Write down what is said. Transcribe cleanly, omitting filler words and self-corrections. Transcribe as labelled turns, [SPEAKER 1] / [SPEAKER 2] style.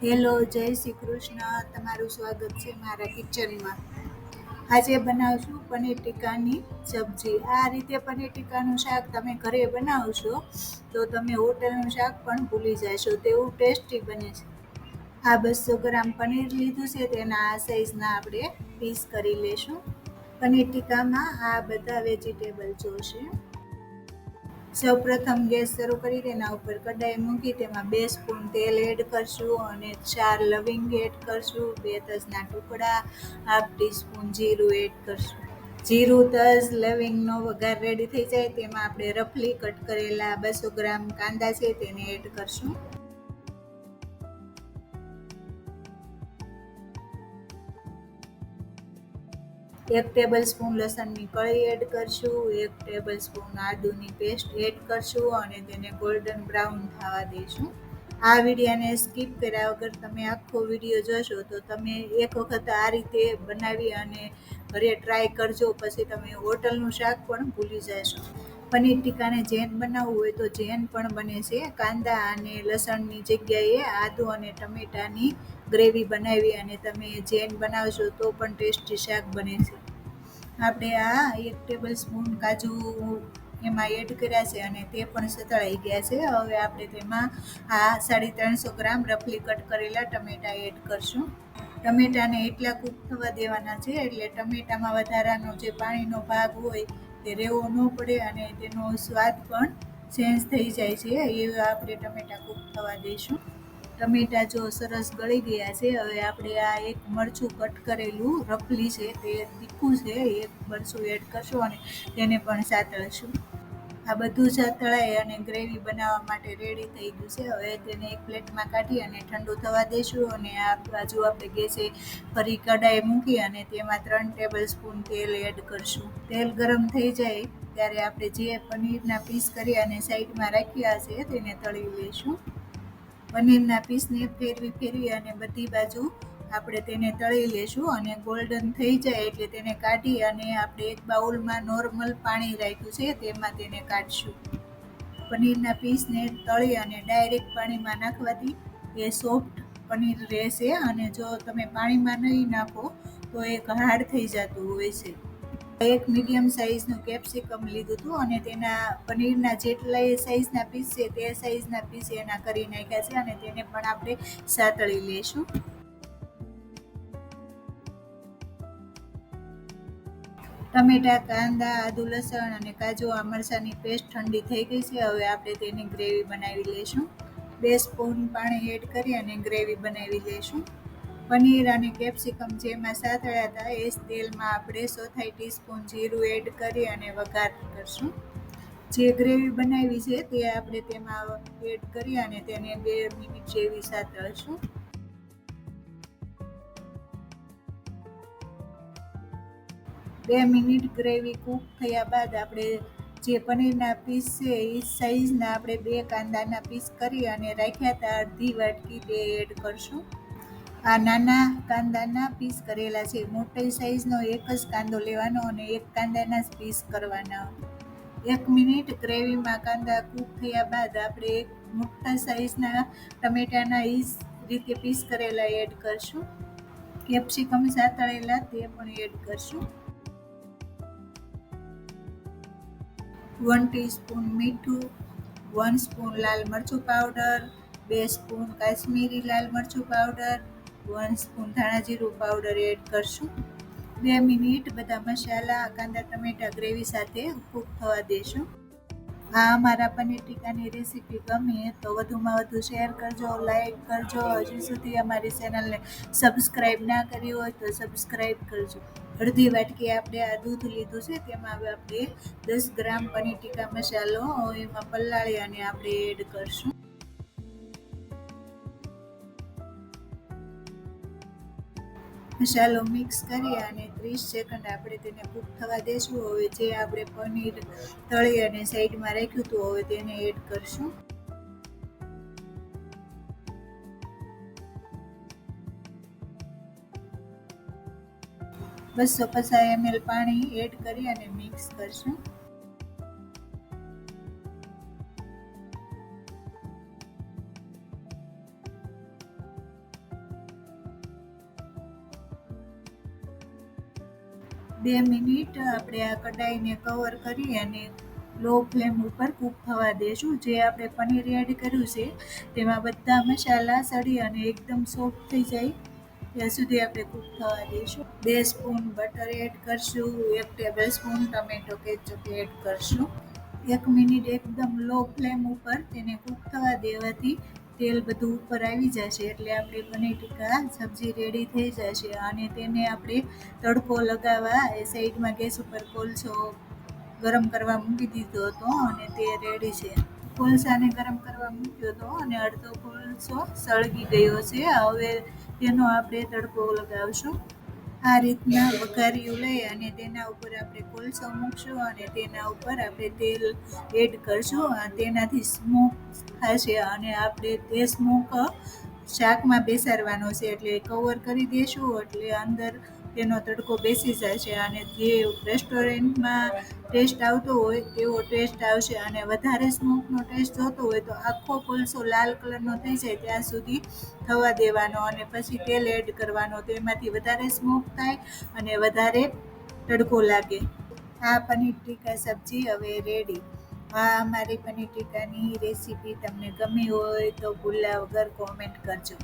[SPEAKER 1] Hello, જય શ્રી કૃષ્ણ. તમારું સ્વાગત છે મારા કિચનમાં. આજે બનાવશું પનીર ટીકાની સબ્જી. આ રીતે પનીર ટીકાનું શાક તમે ઘરે બનાવશો તો તમે હોટલનું શાક પણ ભૂલી જશો, તેવું ટેસ્ટી બને છે. આ 200 ગ્રામ પનીર લીધું છે, તેના આ સાઈઝના આપણે પીસ કરી લેશું. પનીર ટીકામાં આ બધા વેજીટેબલ જોશે. સૌપ્રથમ ગેસ શરૂ કરી તેના ઉપર કઢાઈ મૂકી તેમાં 2 સ્પૂન તેલ એડ કરશું અને 4 લવિંગ એડ કરશું, 2 તજના ટુકડા, હાફ ટીસ્પૂન જીરું એડ કરશું. જીરું, તજ, લવિંગનો વઘાર રેડી થઈ જાય તેમાં આપણે રફલી કટ કરેલા 200 ગ્રામ કાંદા છે તેને એડ કરશું. 1 ટેબલ સ્પૂન લસણની કળી એડ કરશું, 1 ટેબલ સ્પૂન આદુની પેસ્ટ એડ કરશું અને તેને ગોલ્ડન બ્રાઉન થવા દઈશું. આ વિડીયોને સ્કીપ કર્યા વગર તમે આખો વિડીયો જોશો તો તમે એક વખત આ રીતે બનાવી અને ઘરે ટ્રાય કરજો, પછી તમે હોટલનું શાક પણ ભૂલી જશો. પનીર ટીકાને જૈન બનાવવું હોય તો જૈન પણ બને છે. કાંદા અને લસણની જગ્યાએ આદુ અને ટમેટાની ગ્રેવી બનાવી અને તમે જૈન બનાવશો તો પણ ટેસ્ટી શાક બને છે. આપણે આ 1 ટેબલ સ્પૂન કાજુ એમાં એડ કર્યા છે અને તે પણ સતળાઈ ગયા છે. હવે આપણે તેમાં આ 350 ગ્રામ રફલી કટ કરેલા ટમેટા એડ કરશું. ટમેટાને એટલા કૂક થવા દેવાના છે એટલે ટમેટામાં વધારાનો જે પાણીનો ભાગ હોય તે રહેવો ન પડે અને તેનો સ્વાદ પણ ચેન્જ થઈ જાય છે. એ આપણે ટમેટા કૂક થવા દઈશું. ટમેટા જો સરસ ગળી ગયા છે, હવે આપણે આ એક મરચું કટ કરેલું રફલી છે તે તીખું છે, એક મરચું એડ કરશું અને તેને પણ સાતળશું. આ બધું સાતળાઈ અને ગ્રેવી બનાવવા માટે રેડી થઈ ગયું છે. હવે તેને એક પ્લેટમાં કાઢી અને ઠંડુ થવા દઈશું અને આ બાજુ આપણે ગેસે ફરી કઢાઈ મૂકી અને તેમાં 3 ટેબલ સ્પૂન તેલ એડ કરશું. તેલ ગરમ થઈ જાય ત્યારે આપણે જે પનીરના પીસ કરી અને સાઈડમાં રાખ્યા છે તેને તળી લઈશું. પનીરના પીસને ફેરવી અને બધી બાજુ આપણે તેને તળી લેશું અને ગોલ્ડન થઈ જાય એટલે તેને કાઢી અને આપણે એક બાઉલમાં નોર્મલ પાણી રાખ્યું છે તેમાં તેને કાઢશું. પનીરના પીસને તળી અને ડાયરેક્ટ પાણીમાં નાખવાથી એ સોફ્ટ પનીર રહેશે અને જો તમે પાણીમાં નહીં નાખો તો એ હાર્ડ થઈ જતું હોય છે. એક મીડિયમ સાઇઝનું કેપ્સિકમ લીધું હતું અને તેના પનીરના જેટલા સાઇઝના પીસ છે તે સાઇઝના પીસ એના કરી નાખ્યા છે અને તેને પણ આપણે સાતળી લેશું. ટમેટા, કાંદા, આદુ, લસણ અને કાજુ મરચાંની પેસ્ટ ઠંડી થઈ ગઈ છે. હવે આપણે તેની ગ્રેવી બનાવી લઈશું. 2 સ્પૂન પાણી એડ કરી અને ગ્રેવી બનાવી લઈશું. પનીર અને કેપ્સિકમ જેમાં સાતળ્યા હતા એ જ તેલમાં આપણે 1/4 ટીસ્પૂન જીરું એડ કરી અને વઘાર કરશું. જે ગ્રેવી બનાવી છે તે આપણે તેમાં એડ કરી અને તેને 2 મિનિટ જેવી સાતળશું. 2 મિનિટ ગ્રેવી કૂક થયા બાદ આપણે જે પનીરના પીસ છે એ સાઈઝના આપણે 2 કાંદાના પીસ કરી અને રાખ્યા હતા અડધી વાટકી તે એડ કરશું. આ નાના કાંદાના પીસ કરેલા છે. મોટી સાઈઝનો એક જ કાંદો લેવાનો અને એક કાંદાના જ પીસ કરવાના. 1 મિનિટ ગ્રેવીમાં કાંદા કૂક થયા બાદ આપણે એક મોટા સાઈઝના ટમેટાના એ રીતે પીસ કરેલા એડ કરશું. કેપ્સિકમ સાતળેલા તે પણ એડ કરશું. 1 ટીસ્પૂન મીઠું, 1 સ્પૂન લાલ મરચું પાવડર, 2 સ્પૂન કાશ્મીરી લાલ મરચું પાવડર, 1 સ્પૂન ધાણા જીરું પાવડર એડ કરશું. 2 મિનિટ બધા મસાલા કાંદા ટમેટા ગ્રેવી સાથે કૂક થવા દેશું. આ અમારા પનીર ટીકાની રેસીપી ગમે તો વધુમાં વધુ શેર કરજો, લાઈક કરજો. હજી સુધી અમારી ચેનલને સબસ્ક્રાઈબ ના કરી હોય તો સબસ્ક્રાઈબ કરજો. અડધી વાટકી આપણે આ દૂધ લીધું છે તેમાં હવે આપણે 10 ગ્રામ પનીર ટીકા મસાલો એમાં પલાળી અને આપણે એડ કરશું. મસાલો મિક્સ કરી અને 30 સેકન્ડ આપણે તેને કૂક થવા દેશું. હવે જે આપણે પનીર તળી અને સાઈડમાં રાખ્યું હતું હવે તેને એડ કરશું. $250 ml પાણી એડ કરી અને મિક્સ કરશું. 2 મિનિટ આપણે આ કઢાઈને કવર કરી અને લો ફ્લેમ ઉપર કૂક થવા દેશું. જે આપણે પનીર એડ કર્યું છે તેમાં બધા મસાલા સડી અને એકદમ સોફ્ટ થઈ જાય ત્યાં સુધી આપણે કૂક થવા દઈશું. 2 સ્પૂન બટર એડ કરશું, 1 tablespoon tomato ketchup add કરશું. 1 મિનિટ એકદમ લો ફ્લેમ ઉપર તેને કૂક થવા દેવાથી તેલ બધું ઉપર આવી જશે એટલે આપણી પનીર ટીક્કા સબ્જી રેડી થઈ જશે. અને તેને આપણે તડકો લગાવવા એ સાઈડમાં ગેસ ઉપર કોલસો ગરમ કરવા મૂકી દીધો હતો અને તે રેડી છે. કોલસાને ગરમ કરવા મૂક્યો હતો અને અડધો કોલસો સળગી ગયો છે. હવે તેનો આપણે તડકો લગાવશું. આ રીતના વઘારિયું લઈ અને તેના ઉપર આપણે કોલસો મૂકશું અને તેના ઉપર આપણે તેલ એડ કરશું. તેનાથી સ્મોક થશે અને આપણે તે સ્મોક શાકમાં બેસાડવાનો છે એટલે કવર કરી દઈશું એટલે અંદર તેનો તડકો બેસી જશે અને જે રેસ્ટોરન્ટમાં ટેસ્ટ આવતો હોય તેવો ટેસ્ટ આવશે. અને વધારે સ્મોકનો ટેસ્ટ જોતો હોય તો આખો કોલસો લાલ કલરનો થઈ જાય ત્યાં સુધી થવા દેવાનો અને પછી તેલ એડ કરવાનો. તો એમાંથી વધારે સ્મોક થાય અને વધારે તડકો લાગે. આ પનીર ટીક્કા સબ્જી હવે રેડી. આ અમારી પનીર ટીક્કાની રેસીપી તમને ગમી હોય તો ભૂલ્યા વગર કોમેન્ટ કરજો.